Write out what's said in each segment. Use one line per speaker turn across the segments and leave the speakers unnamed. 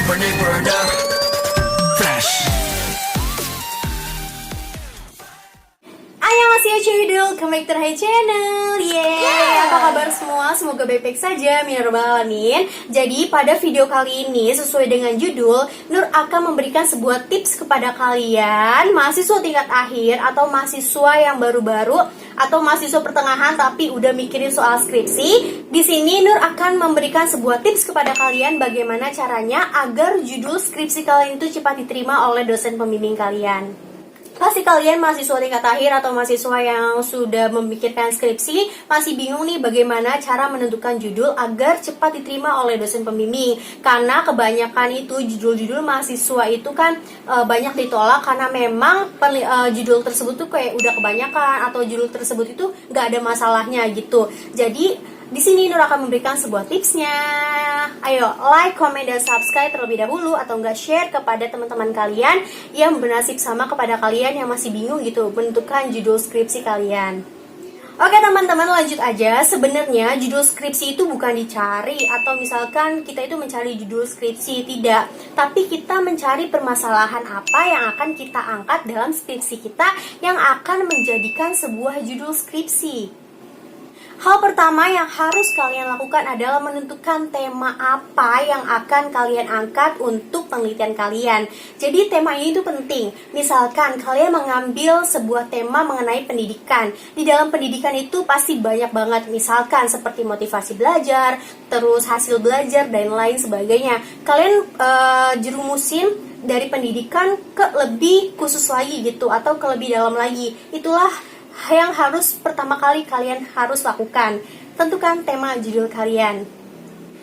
Burning word up. Fresh.
Annyeonghaseyo Cuidul, kembali ke Hai Channel. Yeay, apa kabar semua? Semoga baik-baik saja, minal alamin. Jadi pada video kali ini sesuai dengan judul, Nur akan memberikan sebuah tips kepada kalian mahasiswa tingkat akhir atau mahasiswa yang baru-baru atau mahasiswa pertengahan tapi udah mikirin soal skripsi. Di sini Nur akan memberikan sebuah tips kepada kalian bagaimana caranya agar judul skripsi kalian itu cepat diterima oleh dosen pembimbing kalian. Pasti kalian mahasiswa tingkat akhir atau mahasiswa yang sudah memikirkan skripsi masih bingung nih bagaimana cara menentukan judul agar cepat diterima oleh dosen pembimbing. Karena kebanyakan itu judul-judul mahasiswa itu kan banyak ditolak karena memang judul tersebut tuh kayak udah kebanyakan atau judul tersebut itu nggak ada masalahnya gitu. Jadi di sini Nur akan memberikan sebuah tipsnya. Ayo like, comment, dan subscribe terlebih dahulu atau enggak share kepada teman-teman kalian yang bernasib sama kepada kalian yang masih bingung gitu menentukan judul skripsi kalian. Oke teman-teman, lanjut aja. Sebenarnya judul skripsi itu bukan dicari atau misalkan kita itu mencari judul skripsi, tidak. Tapi kita mencari permasalahan apa yang akan kita angkat dalam skripsi kita yang akan menjadikan sebuah judul skripsi. Hal pertama yang harus kalian lakukan adalah menentukan tema apa yang akan kalian angkat untuk penelitian kalian. Jadi tema ini itu penting. Misalkan kalian mengambil sebuah tema mengenai pendidikan. Di dalam pendidikan itu pasti banyak banget. Misalkan seperti motivasi belajar, terus hasil belajar, dan lain sebagainya. Kalian jerumusin dari pendidikan ke lebih khusus lagi gitu, atau ke lebih dalam lagi. Itulah yang harus pertama kali kalian harus lakukan. Tentukan tema judul kalian.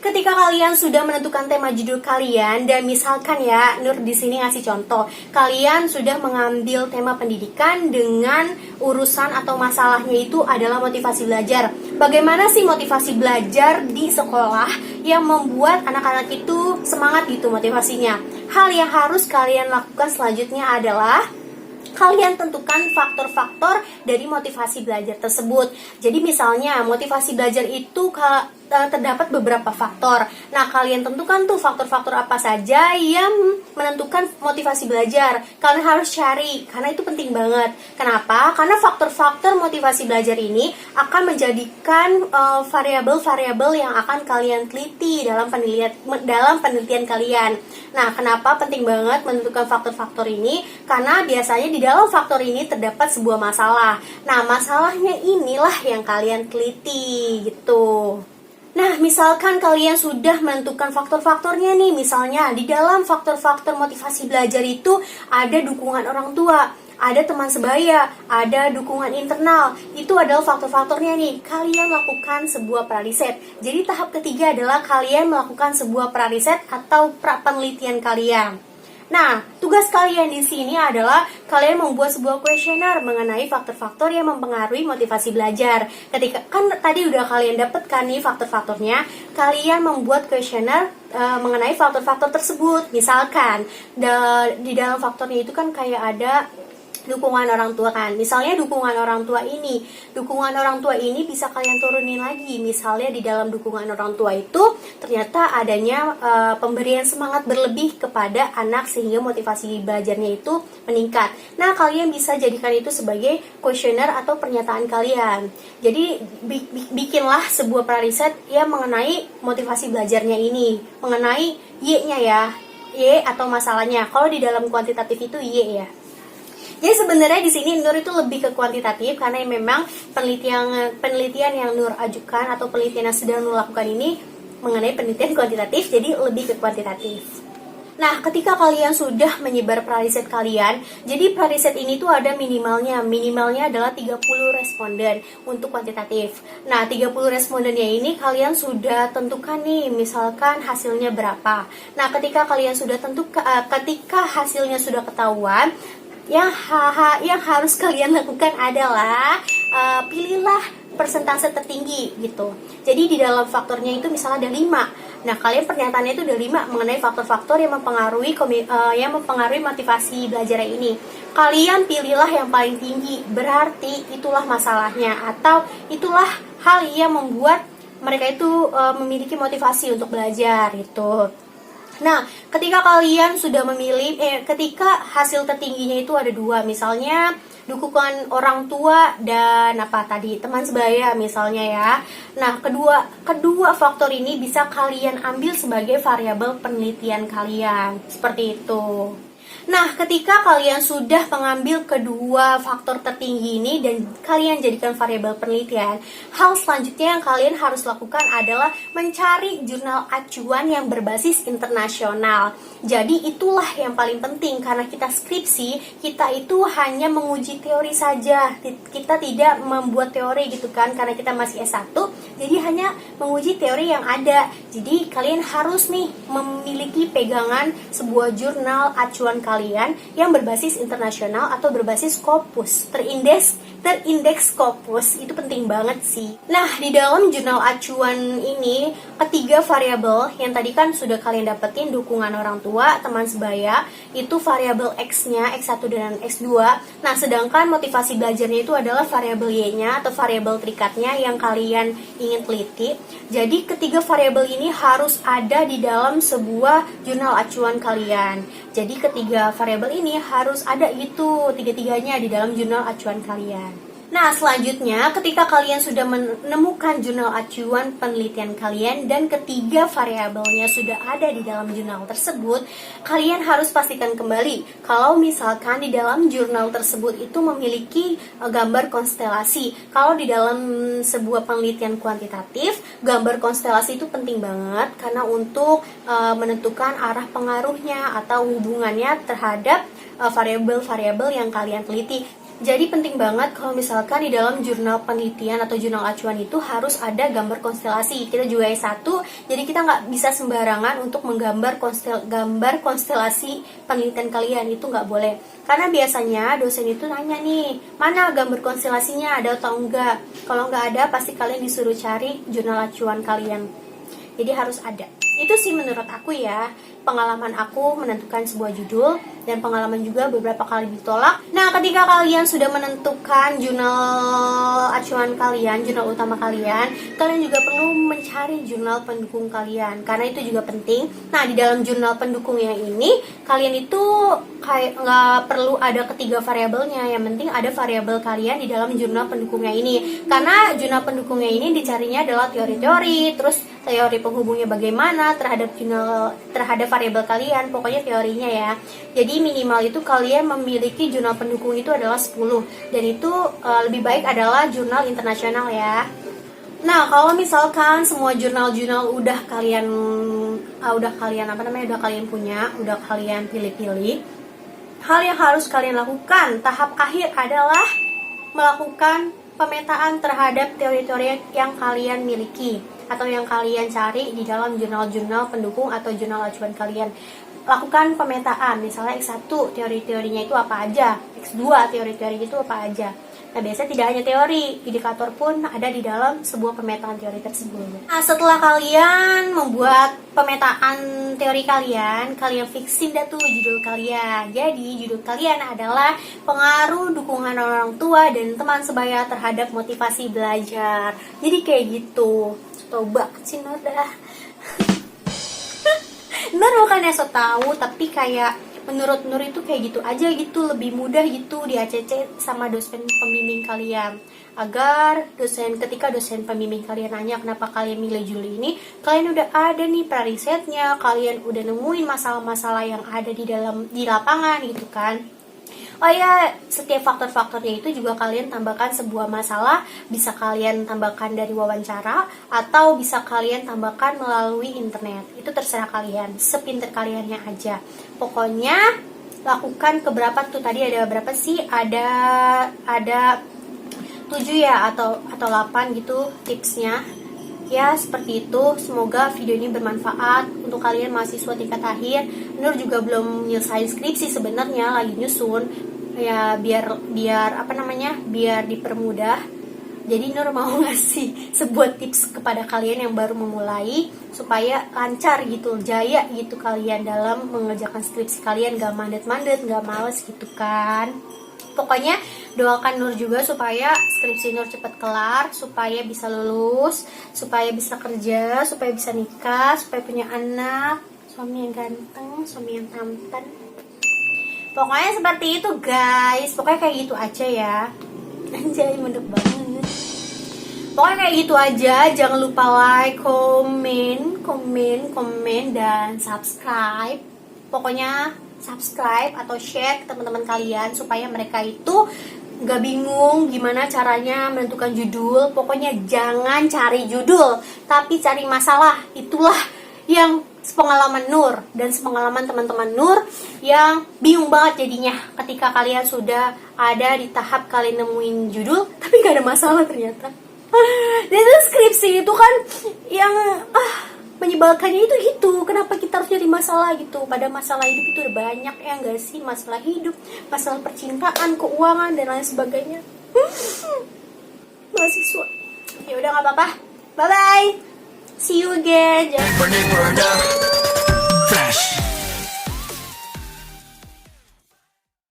Ketika kalian sudah menentukan tema judul kalian dan misalkan ya, Nur di sini ngasih contoh, kalian sudah mengambil tema pendidikan dengan urusan atau masalahnya itu adalah motivasi belajar. Bagaimana sih motivasi belajar di sekolah yang membuat anak-anak itu semangat gitu motivasinya? Hal yang harus kalian lakukan selanjutnya adalah kalian tentukan faktor-faktor dari motivasi belajar tersebut. Jadi misalnya motivasi belajar itu terdapat beberapa faktor. Nah, kalian tentukan tuh faktor-faktor apa saja yang menentukan motivasi belajar. Kalian harus cari, karena itu penting banget. Kenapa? Karena faktor-faktor motivasi belajar ini akan menjadikan variabel-variabel yang akan kalian teliti dalam penelitian kalian. Nah, kenapa penting banget menentukan faktor-faktor ini? Karena biasanya di dalam faktor ini terdapat sebuah masalah. Nah, masalahnya inilah yang kalian teliti gitu. Nah, misalkan kalian sudah menentukan faktor-faktornya nih, misalnya di dalam faktor-faktor motivasi belajar itu ada dukungan orang tua, ada teman sebaya, ada dukungan internal. Itu adalah faktor-faktornya nih. Kalian lakukan sebuah prariset. Jadi tahap ketiga adalah kalian melakukan sebuah prariset atau penelitian kalian. Nah, tugas kalian di sini adalah kalian membuat sebuah kuesioner mengenai faktor-faktor yang mempengaruhi motivasi belajar. Ketika kan tadi udah kalian dapatkan nih faktor-faktornya, kalian membuat kuesioner mengenai faktor-faktor tersebut. Misalkan di dalam faktornya itu kan kayak ada dukungan orang tua kan. Misalnya dukungan orang tua ini bisa kalian turunin lagi. Misalnya di dalam dukungan orang tua itu ternyata adanya pemberian semangat berlebih kepada anak sehingga motivasi belajarnya itu meningkat. Nah, kalian bisa jadikan itu sebagai kuesioner atau pernyataan kalian. Jadi bikinlah sebuah prariset yang mengenai motivasi belajarnya ini, mengenai Y-nya ya, Y atau masalahnya. Kalau di dalam kuantitatif itu Y ya. Jadi sebenarnya di sini Nur itu lebih ke kuantitatif karena memang penelitian yang Nur ajukan atau penelitian yang sedang Nur lakukan ini mengenai penelitian kuantitatif, jadi lebih ke kuantitatif. Nah, ketika kalian sudah menyebar prariset kalian, jadi prariset ini tuh ada minimalnya adalah 30 responden untuk kuantitatif. Nah, 30 respondennya ini kalian sudah tentukan nih, misalkan hasilnya berapa. Nah, ketika kalian sudah ketika hasilnya sudah ketahuan, yang harus kalian lakukan adalah pilihlah persentase tertinggi gitu. Jadi di dalam faktornya itu misalnya ada 5. Nah, kalian pernyataannya itu ada 5 mengenai faktor-faktor yang mempengaruhi motivasi belajar ini. Kalian pilihlah yang paling tinggi, berarti itulah masalahnya atau itulah hal yang membuat mereka itu memiliki motivasi untuk belajar gitu. Nah, ketika kalian sudah memilih, ketika hasil tertingginya itu ada dua, misalnya dukungan orang tua dan apa tadi teman sebaya misalnya ya. Nah, kedua faktor ini bisa kalian ambil sebagai variabel penelitian kalian, seperti itu. Nah, ketika kalian sudah mengambil kedua faktor tertinggi ini dan kalian jadikan variabel penelitian, hal selanjutnya yang kalian harus lakukan adalah mencari jurnal acuan yang berbasis internasional. Jadi itulah yang paling penting, karena kita skripsi, kita itu hanya menguji teori saja. Kita tidak membuat teori gitu kan, karena kita masih S1, jadi hanya menguji teori yang ada. Jadi kalian harus nih memiliki pegangan sebuah jurnal acuan kalian yang berbasis internasional atau berbasis Scopus, terindeks Scopus. Itu penting banget sih. Nah, di dalam jurnal acuan ini, ketiga variabel yang tadi kan sudah kalian dapetin, dukungan orang tua, teman sebaya, itu variabel X-nya, X1 dan X2. Nah, sedangkan motivasi belajarnya itu adalah variabel Y-nya atau variabel terikatnya yang kalian ingin teliti. Jadi ketiga variabel ini harus ada di dalam sebuah jurnal acuan kalian. Jadi ketiga variabel ini harus ada gitu, tiga-tiganya di dalam jurnal acuan kalian. Nah, selanjutnya ketika kalian sudah menemukan jurnal acuan penelitian kalian dan ketiga variabelnya sudah ada di dalam jurnal tersebut, kalian harus pastikan kembali kalau misalkan di dalam jurnal tersebut itu memiliki gambar konstelasi. Kalau di dalam sebuah penelitian kuantitatif, gambar konstelasi itu penting banget karena untuk menentukan arah pengaruhnya atau hubungannya terhadap variabel-variabel yang kalian teliti. Jadi penting banget kalau misalkan di dalam jurnal penelitian atau jurnal acuan itu harus ada gambar konstelasi. Kita juga S1, jadi kita nggak bisa sembarangan untuk menggambar gambar konstelasi penelitian kalian, itu nggak boleh. Karena biasanya dosen itu nanya nih, mana gambar konstelasinya, ada atau enggak. Kalau nggak ada, pasti kalian disuruh cari jurnal acuan kalian. Jadi harus ada. Itu sih menurut aku ya, pengalaman aku menentukan sebuah judul dan pengalaman juga beberapa kali ditolak. Nah, ketika kalian sudah menentukan jurnal acuan kalian, jurnal utama kalian, kalian juga perlu mencari jurnal pendukung kalian karena itu juga penting. Nah, di dalam jurnal pendukungnya ini, kalian itu kayak nggak perlu ada ketiga variabelnya, yang penting ada variabel kalian di dalam jurnal pendukungnya ini. Karena jurnal pendukungnya ini dicarinya adalah teori-teori, terus teori penghubungnya bagaimana terhadap variabel kalian, pokoknya teorinya ya. Jadi minimal itu kalian memiliki jurnal pendukung itu adalah 10, dan itu lebih baik adalah jurnal internasional ya. Nah, kalau misalkan semua jurnal-jurnal udah kalian punya, udah kalian pilih-pilih, hal yang harus kalian lakukan tahap akhir adalah melakukan pemetaan terhadap teori-teori yang kalian miliki atau yang kalian cari di dalam jurnal-jurnal pendukung atau jurnal acuan kalian. Lakukan pemetaan, misalnya X1 teori-teorinya itu apa aja, X2 teori-teorinya itu apa aja. Nah, biasanya tidak hanya teori, indikator pun ada di dalam sebuah pemetaan teori tersebut. Nah, setelah kalian membuat pemetaan teori kalian fixin dah tuh judul kalian. Jadi, judul kalian adalah pengaruh dukungan orang tua dan teman sebaya terhadap motivasi belajar. Jadi kayak gitu. Coba sih Nur dah. Nur bukannya so tahu, tapi kayak menurut Nur itu kayak gitu aja gitu, lebih mudah gitu di ACC sama dosen pembimbing kalian. Agar ketika dosen pembimbing kalian nanya kenapa kalian milih judul ini, kalian udah ada nih prarisetnya, kalian udah nemuin masalah-masalah yang ada di lapangan gitu kan. Oh ya, setiap faktor-faktornya itu juga kalian tambahkan sebuah masalah, bisa kalian tambahkan dari wawancara atau bisa kalian tambahkan melalui internet. Itu terserah kalian, sepinter kaliannya aja. Pokoknya lakukan keberapa tuh tadi, ada berapa sih? Ada 7 ya atau 8 gitu tipsnya. Ya, seperti itu. Semoga video ini bermanfaat untuk kalian mahasiswa tingkat akhir. Nur juga belum nyelesain skripsi sebenarnya, lagi nyusun. Ya, biar dipermudah. Jadi Nur mau ngasih sebuah tips kepada kalian yang baru memulai supaya lancar gitu, jaya gitu kalian dalam mengerjakan skripsi kalian, gak mandet-mandet, gak males gitu kan. Pokoknya doakan Nur juga supaya skripsi Nur cepat kelar, supaya bisa lulus, supaya bisa kerja, supaya bisa nikah, supaya punya anak, suami yang ganteng, suami yang tampan. Pokoknya seperti itu guys. Pokoknya kayak gitu aja ya. Anjay, mendek banget. Pokoknya kayak gitu aja. Jangan lupa like, komen, dan subscribe. Pokoknya subscribe atau share ke teman-teman kalian supaya mereka itu nggak bingung gimana caranya menentukan judul. Pokoknya jangan cari judul, tapi cari masalah. Itulah yang sepengalaman Nur dan sepengalaman teman-teman Nur yang bingung banget jadinya ketika kalian sudah ada di tahap kalian nemuin judul tapi gak ada masalah ternyata. Dan itu skripsi itu kan yang menyebalkannya itu gitu. Kenapa kita harus nyari masalah gitu? Pada masalah hidup itu udah banyak ya gak sih? Masalah hidup, masalah percintaan, keuangan dan lain sebagainya. Mahasiswa. Ya udah nggak apa-apa. Bye bye. See you again.
Burning word up.